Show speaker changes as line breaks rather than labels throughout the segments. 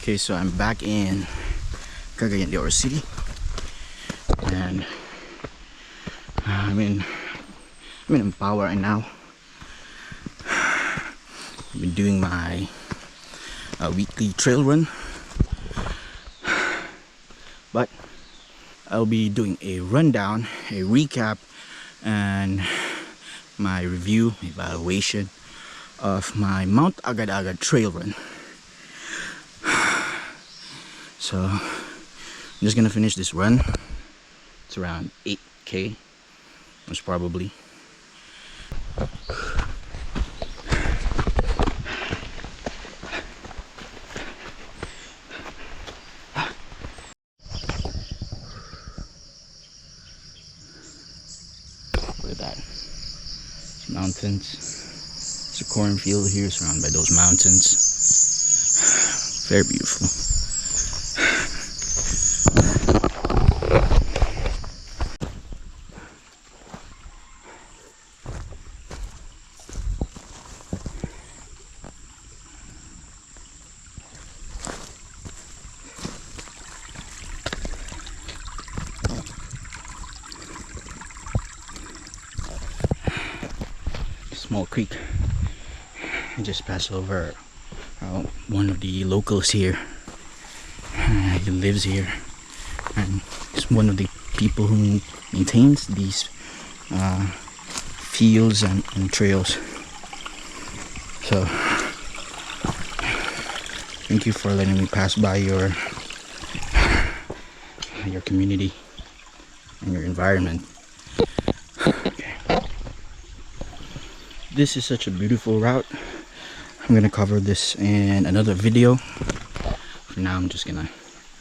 Okay, so I'm back in Cagayan de Oro City, and I'm in Mapawa right now. I've been doing my weekly trail run, but I'll be doing a rundown, a recap, and my review, evaluation of my Mount Agad-Agad trail run. So I'm just gonna finish this run. It's around 8K, most probably. Look at that. Mountains. It's a cornfield here surrounded by those mountains. Very beautiful. Small creek. I just passed over one of the locals here. He lives here, and he's one of the people who maintains these fields and trails. So thank you for letting me pass by your community and your environment. This is such a beautiful route. I'm gonna cover this in another video. For now, I'm just gonna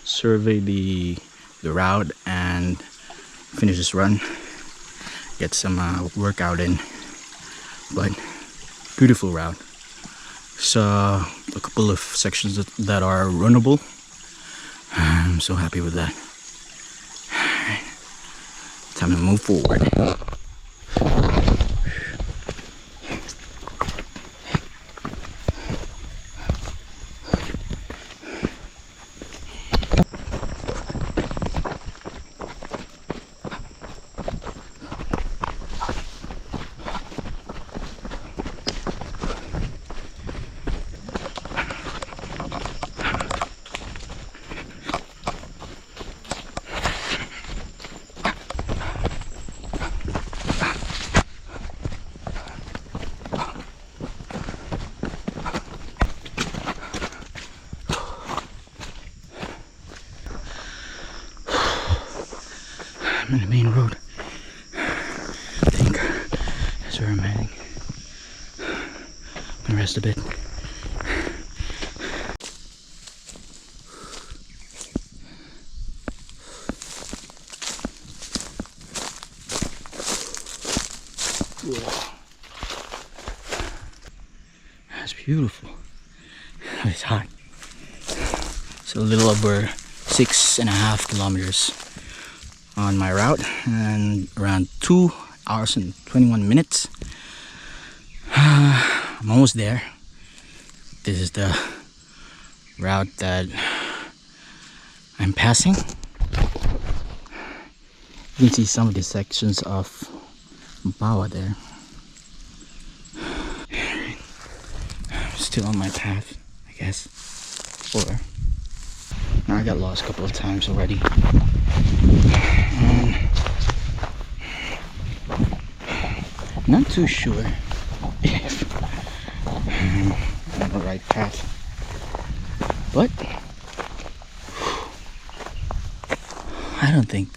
survey the route and finish this run, get some workout in. But beautiful route. So a couple of sections that are runnable. I'm so happy with that. Time to move forward. I'm in the main road. I think that's where I'm heading. I'm gonna rest a bit. Whoa. That's beautiful. It's hot. It's a little over 6.5 kilometers on my route, and around 2 hours and 21 minutes. I'm almost there. This is the route that I'm passing. You can see some of the sections of Mapawa there. I'm still on my path, I guess. Or I got lost a couple of times already. Not too sure if I'm on the right path, but I don't think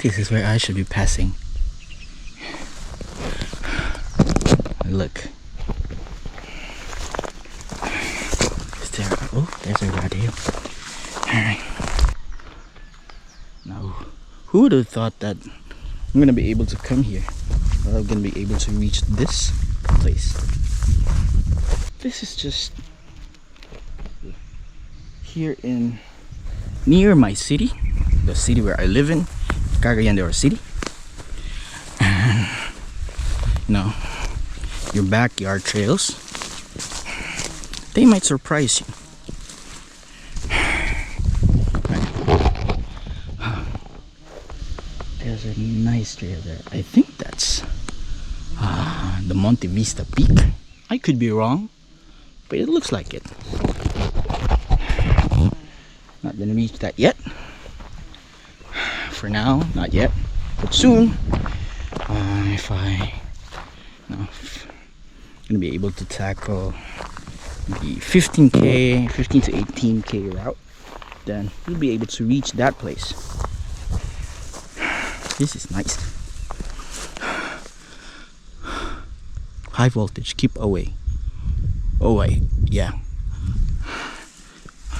this is where I should be passing. Look, is there? Oh, there's a radio. Alright. Now, who would have thought that I'm gonna be able to come here? I'm gonna be able to reach this place. This is just here in near my city, the city where I live in, Cagayan de Oro City. And you know, your backyard trails, they might surprise you. there's a nice trail there. I think that's the Monte Vista Peak. I could be wrong, but it looks like it. Not gonna reach that yet. For now, not yet. But soon, if I'm gonna be able to tackle the 15k, 15 to 18k route, then we'll be able to reach that place. This is nice. High voltage, keep away. Away, yeah.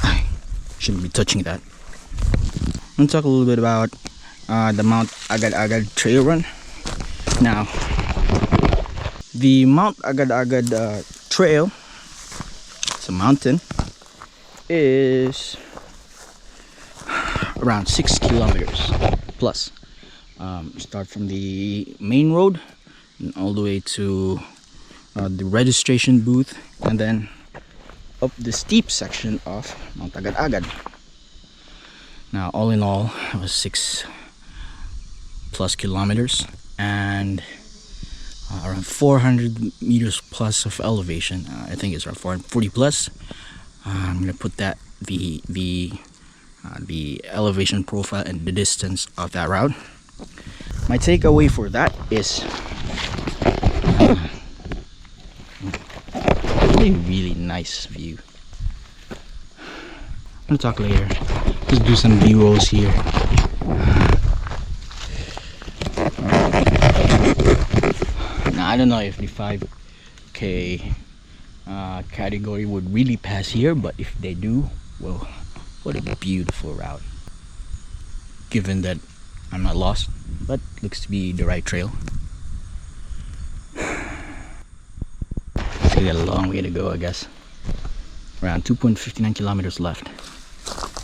I shouldn't be touching that. I'm gonna talk a little bit about the Mount Agad-Agad trail run. Now, the Mount Agad-Agad trail, it's a mountain, is around 6 kilometers plus. Start from the main road and all the way to the registration booth, and then up the steep section of Mount Agad-Agad. Now, all in all, it was 6+ kilometers and around 400 meters plus of elevation. I think it's around 440 plus. I'm gonna put that the elevation profile and the distance of that route. My takeaway for that is really nice view. I'm gonna talk later. Let's do some B-rolls here. Now, I don't know if the 5k category would really pass here, but if they do, well, what a beautiful route. Given that I'm not lost, but looks to be the right trail. We got a long way to go, I guess. Around 2.59 kilometers left.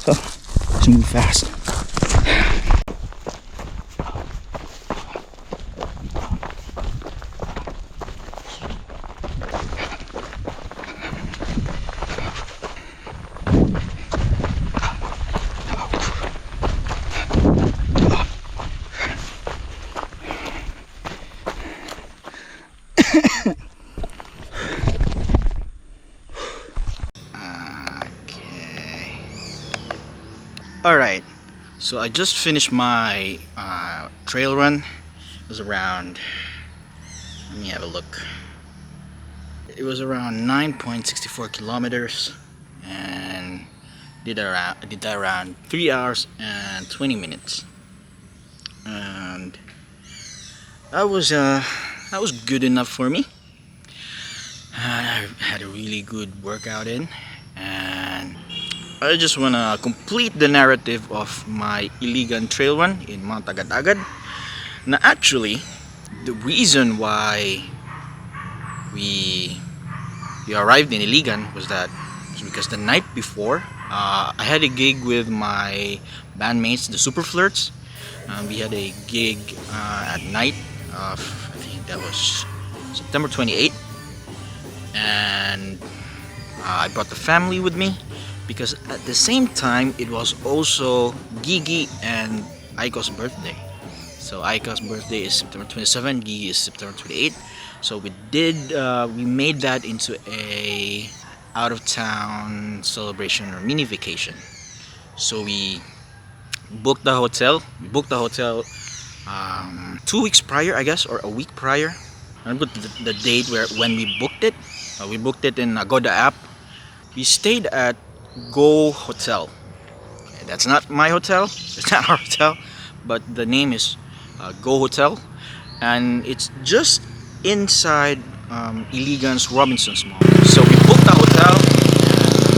So let's move fast. Alright, so I just finished my trail run. It was around, let me have a look. It was around 9.64 kilometers and did that around 3 hours and 20 minutes. And that was good enough for me. I had a really good workout in, and I just want to complete the narrative of my Iligan trail run in Mount Agad-Agad. Now, actually, the reason why we arrived in Iligan was because the night before, I had a gig with my bandmates, the Super Flirts. We had a gig at night of, I think that was September 28th, and I brought the family with me, because at the same time it was also Gigi and Aiko's birthday. So Aiko's birthday is September 27, Gigi is September 28. So we made that into a out of town celebration or mini vacation. So we booked the hotel. We booked the hotel 2 weeks prior, I guess, or a week prior. I remember the date when we booked it. We booked it in Agoda app. We stayed at Go Hotel. Okay, that's not my hotel, it's not our hotel, but the name is Go Hotel, and it's just inside Iligan's Robinson's Mall. So we booked the hotel.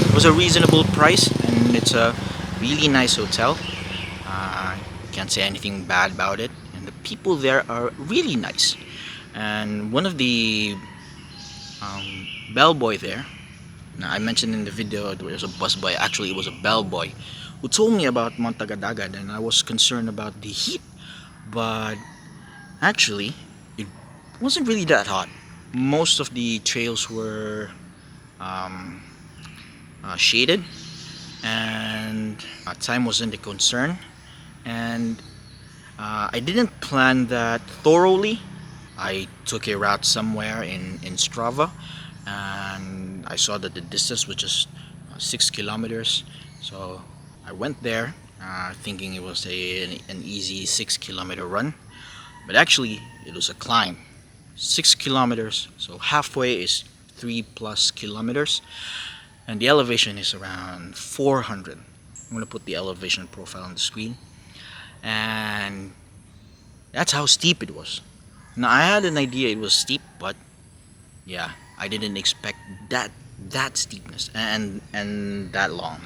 It was a reasonable price, and it's a really nice hotel. Can't say anything bad about it, and the people there are really nice. And one of the bellboy there, now, I mentioned in the video there was a busboy. Actually, it was a bellboy who told me about Mount Agad-Agad, and I was concerned about the heat. But actually, it wasn't really that hot. Most of the trails were shaded, and time wasn't a concern. And I didn't plan that thoroughly. I took a route somewhere in Strava, and I saw that the distance was just 6 kilometers. So I went there thinking it was an easy 6 kilometer run, but actually it was a climb. 6 kilometers, so halfway is 3+ kilometers, and the elevation is around 400. I'm gonna put the elevation profile on the screen, and that's how steep it was. Now I had an idea it was steep, but yeah, I didn't expect that steepness and that long.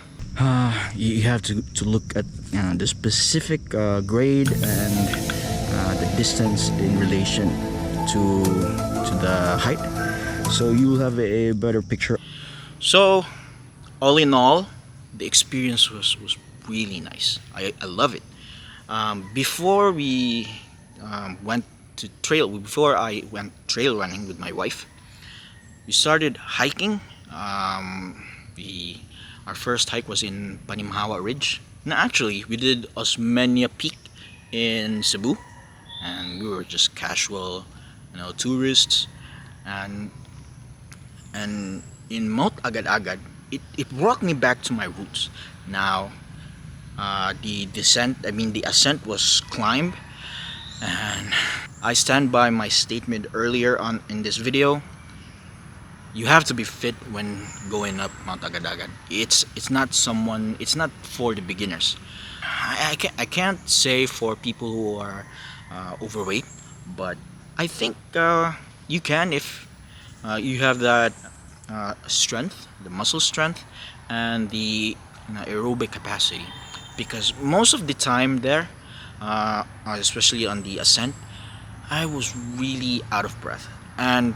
You have to look at the specific grade and the distance in relation to the height, so you'll have a better picture. So all in all, the experience was really nice. I love it. Before we went to before I went trail running with my wife, we started hiking. We Our first hike was in Mapawa Ridge. Now, actually, we did Osmeña Peak in Cebu, and we were just casual, tourists. And in Mount Agad-Agad, it brought me back to my roots. Now, the ascent was climbed, and I stand by my statement earlier on in this video. You have to be fit when going up Mount Agad-Agad. It's not for the beginners. I can't say for people who are overweight, but I think you can if you have that strength, the muscle strength, and the aerobic capacity. Because most of the time there, especially on the ascent, I was really out of breath, and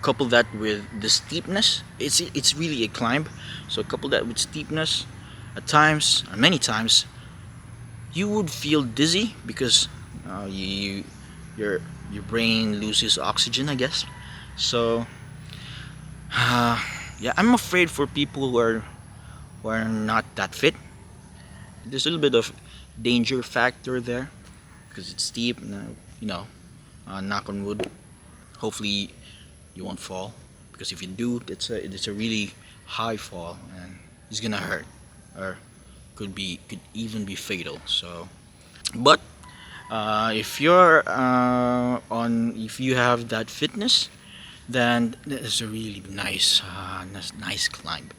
couple that with the steepness. It's really a climb, so couple that with steepness. At times, or many times, you would feel dizzy because your brain loses oxygen, I guess. So yeah, I'm afraid for people who are not that fit. There's a little bit of danger factor there because it's steep. Knock on wood. Hopefully you won't fall, because if you do, it's a really high fall and it's gonna hurt, or could even be fatal. So, but if if you have that fitness, then it's a really nice climb.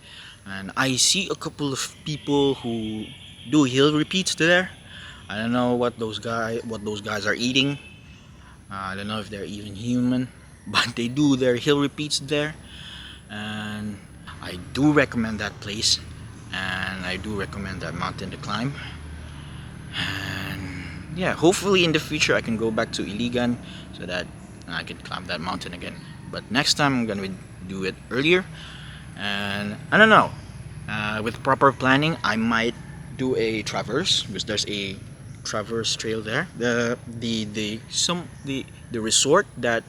And I see a couple of people who do hill repeats there. I don't know what those guys are eating. I don't know if they're even human, but they do their hill repeats there, and I do recommend that place, and I do recommend that mountain to climb. And yeah, hopefully in the future I can go back to Iligan so that I can climb that mountain again. But next time I'm gonna do it earlier, and I don't know. With proper planning, I might do a traverse, because there's a traverse trail there. The resort that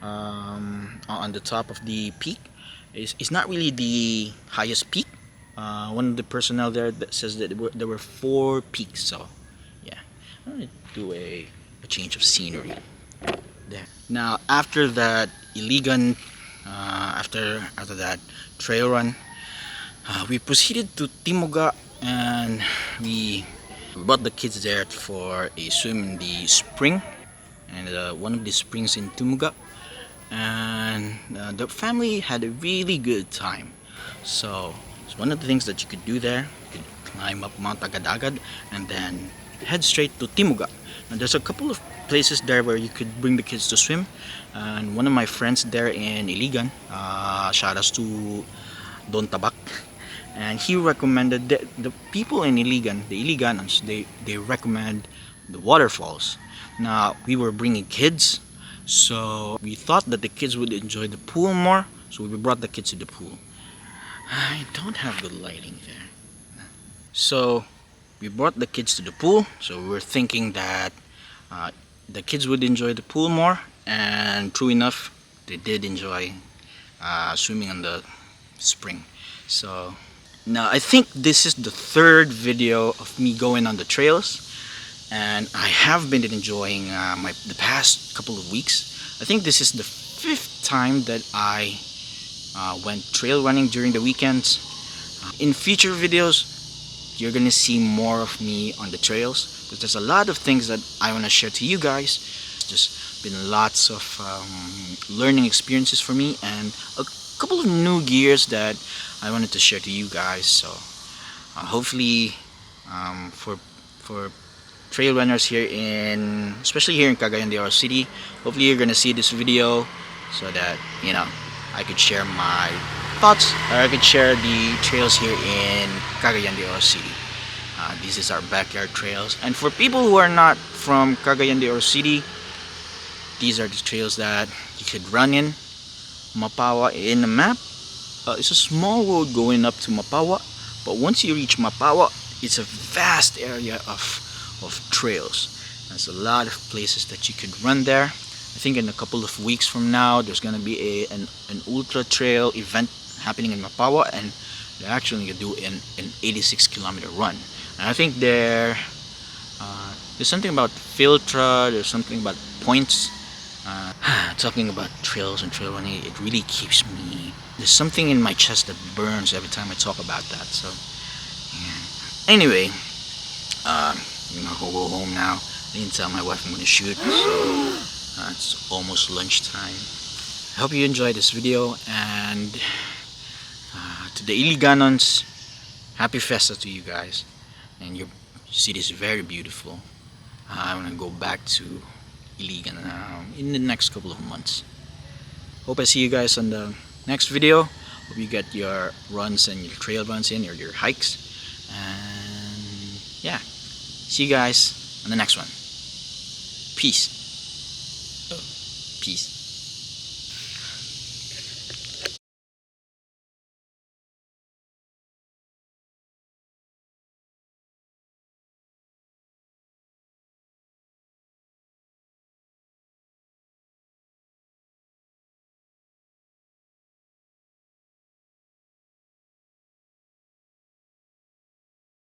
on the top of the peak is not really the highest peak. One of the personnel there that says that there were 4 peaks. So yeah, I'm gonna do a change of scenery there. Now after that Iligan, after that trail run, we proceeded to Timoga, and we brought the kids there for a swim in the spring, and one of the springs in Tumuga, and the family had a really good time. So it's one of the things that you could do there. You could climb up Mount Agad-Agad and then head straight to Timuga. And there's a couple of places there where you could bring the kids to swim. And one of my friends there in Iligan, shout outs to Don Tabak, and he recommended the people in Iligan, the Iliganans, they recommend the waterfalls. Now we were bringing kids, so we thought that the kids would enjoy the pool more, so we brought the kids to the pool. I don't have good lighting there, so we brought the kids to the pool. So we were thinking that the kids would enjoy the pool more, and true enough, they did enjoy swimming in the spring. So now I think this is the 3rd video of me going on the trails, and I have been enjoying the past couple of weeks. I think this is the 5th time that I went trail running during the weekends. In future videos, you're gonna see more of me on the trails because there's a lot of things that I want to share to you guys. Just been lots of learning experiences for me and a couple of new gears that I wanted to share to you guys. So hopefully for trail runners here in, especially here in Cagayan de Oro City, hopefully you're gonna see this video so that I could share my thoughts, or I could share the trails here in Cagayan de Oro City. This is our backyard trails, and for people who are not from Cagayan de Oro City, these are the trails that you could run in. Mapawa in the map, it's a small road going up to Mapawa, but once you reach Mapawa, it's a vast area of trails. There's a lot of places that you could run there. I think in a couple of weeks from now, there's gonna be an ultra trail event happening in Mapawa, and they're actually gonna do an 86-kilometer run. And I think there's something about filtra, there's something about points. Talking about trails and trail running, it really keeps me, there's something in my chest that burns every time I talk about that. So yeah. Anyway, I'm gonna go home now. I didn't tell my wife I'm gonna shoot, so it's almost lunchtime. I hope you enjoyed this video, and to the Iliganons, happy Festa to you guys. And your city is very beautiful. I want to go back to Iligan in the next couple of months. Hope I see you guys on the next video. Hope you get your runs and your trail runs in, or your hikes. And yeah, see you guys on the next one. Peace. Peace.